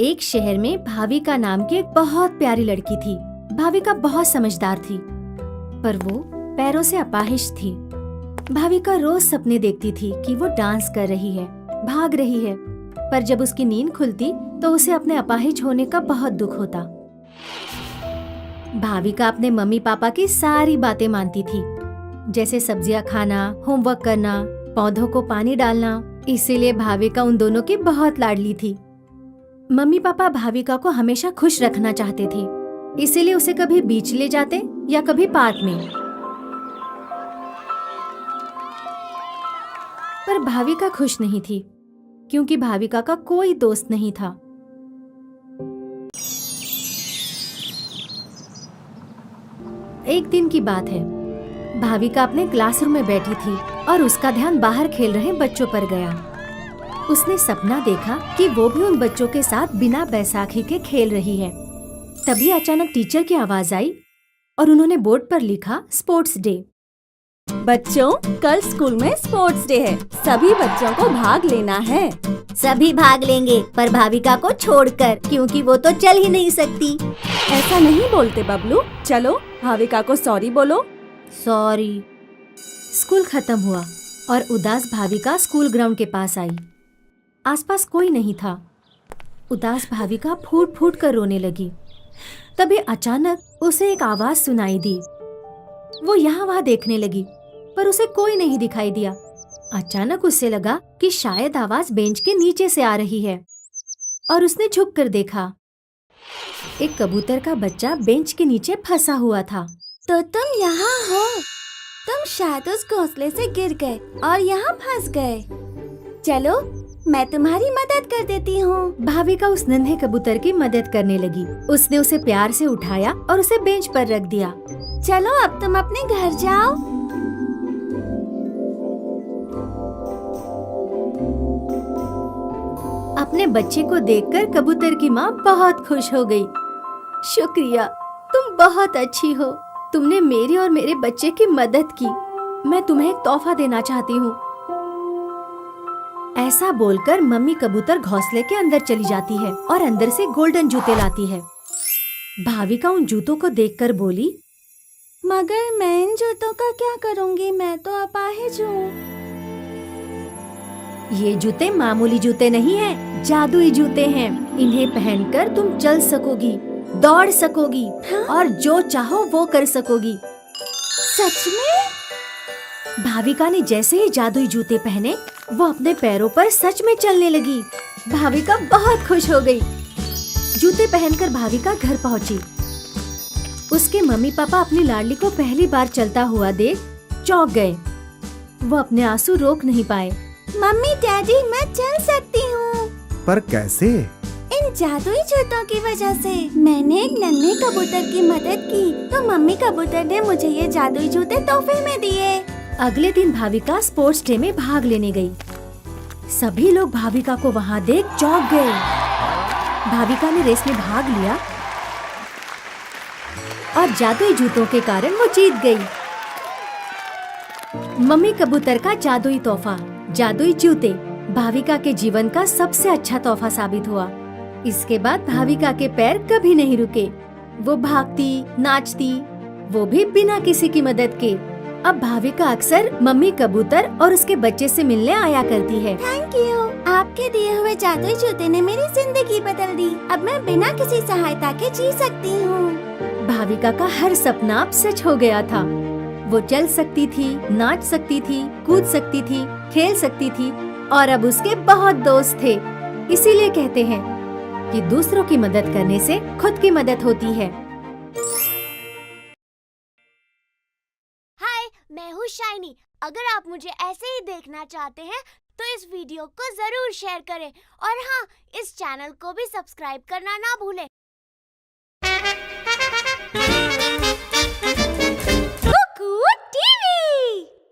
एक शहर में भाविका नाम की एक बहुत प्यारी लड़की थी। भाविका बहुत समझदार थी, पर वो पैरों से अपाहिज थी। भाविका रोज सपने देखती थी कि वो डांस कर रही है, भाग रही है, पर जब उसकी नींद खुलती तो उसे अपने अपाहिज होने का बहुत दुख होता। भाविका अपने मम्मी पापा की सारी बातें मानती थी, जैसे सब्जियां खाना, होमवर्क करना, पौधों को पानी डालना। इसीलिए भाविका उन दोनों की बहुत लाडली थी। मम्मी पापा भाविका को हमेशा खुश रखना चाहते थे, इसीलिए उसे कभी बीच ले जाते या कभी पार्क में। पर भाविका खुश नहीं थी, क्योंकि भाविका का कोई दोस्त नहीं था। एक दिन की बात है, भाविका अपने क्लासरूम में बैठी थी और उसका ध्यान बाहर खेल रहे बच्चों पर गया। उसने सपना देखा कि वो भी उन बच्चों के साथ बिना बैसाखी के खेल रही है। तभी अचानक टीचर की आवाज आई और उन्होंने बोर्ड पर लिखा स्पोर्ट्स डे। बच्चों, कल स्कूल में स्पोर्ट्स डे है, सभी बच्चों को भाग लेना है। सभी भाग लेंगे, पर भाविका को छोड़कर, क्योंकि वो तो चल ही नहीं सकती। ऐसा नहीं बोलते बबलू, चलो भाविका को सॉरी बोलो। सॉरी। स्कूल खत्म हुआ और उदास भाविका स्कूल ग्राउंड के पास आई। आसपास कोई नहीं था। उदास भाविका फूट फूट कर रोने लगी। तभी अचानक उसे एक आवाज सुनाई दी। वो यहाँ वहाँ देखने लगी, पर उसे कोई नहीं दिखाई दिया। अचानक उसे लगा कि शायद आवाज बेंच के नीचे से आ रही है, और उसने झुक कर देखा। एक कबूतर का बच्चा बेंच के नीचे फंसा हुआ था। तो तुम यहाँ हो? तुम शायद उस घोंसले से गिर गए और यहाँ फंस गए। चलो, मैं तुम्हारी मदद कर देती हूँ। भाविका उस नन्हे कबूतर की मदद करने लगी। उसने उसे प्यार से उठाया और उसे बेंच पर रख दिया। चलो, अब तुम अपने घर जाओ। अपने बच्चे को देखकर कबूतर की माँ बहुत खुश हो गई। शुक्रिया, तुम बहुत अच्छी हो। तुमने मेरी और मेरे बच्चे की मदद की। मैं तुम्हें एक तोहफा देना चाहती हूँ। ऐसा बोलकर मम्मी कबूतर घोंसले के अंदर चली जाती है और अंदर से गोल्डन जूते लाती है। भाविका उन जूतों को देखकर बोली, मगर मैं इन जूतों का क्या करूँगी? मैं तो अपाहिज हूँ। ये जूते मामूली जूते नहीं हैं, जादुई जूते हैं। इन्हें पहनकर तुम चल सकोगी, दौड़ सकोगी, हाँ? और जो चाहो वो कर सकोगी। सच में? भाविका ने जैसे ही जादुई जूते पहने, वो अपने पैरों पर सच में चलने लगी। भाविका बहुत खुश हो गई। जूते पहनकर भाविका घर पहुंची। उसके मम्मी पापा अपनी लाडली को पहली बार चलता हुआ देख चौंक गए। वो अपने आंसू रोक नहीं पाए। मम्मी डैडी, मैं चल सकती हूँ। पर कैसे? इन जादुई जूतों की वजह से। मैंने एक नन्हे कबूतर की मदद की, तो मम्मी कबूतर ने मुझे ये जादुई जूते तोहफे में दिए। अगले दिन भाविका स्पोर्ट्स डे में भाग लेने गई। सभी लोग भाविका को वहाँ देख चौंक गए। भाविका ने रेस में भाग लिया और जादुई जूतों के कारण वो जीत गई। मम्मी कबूतर का जादुई तोहफा, जादुई जूते, भाविका के जीवन का सबसे अच्छा तोहफा साबित हुआ। इसके बाद भाविका के पैर कभी नहीं रुके। वो भागती, नाचती, वो भी बिना किसी की मदद के। अब भाविका अक्सर मम्मी कबूतर और उसके बच्चे से मिलने आया करती है। Thank you. आपके दिए हुए जादुई जूते ने मेरी जिंदगी बदल दी। अब मैं बिना किसी सहायता के जी सकती हूँ। भाविका का हर सपना अब सच हो गया था। वो चल सकती थी, नाच सकती थी, कूद सकती थी, खेल सकती थी, और अब उसके बहुत दोस्त थे। इसीलिए कहते हैं कि दूसरों की मदद करने से खुद की मदद होती है। हाय, मैं हूँ शाइनी। अगर आप मुझे ऐसे ही देखना चाहते हैं तो इस वीडियो को जरूर शेयर करें, और हाँ, इस चैनल को भी सब्सक्राइब करना ना भूलें।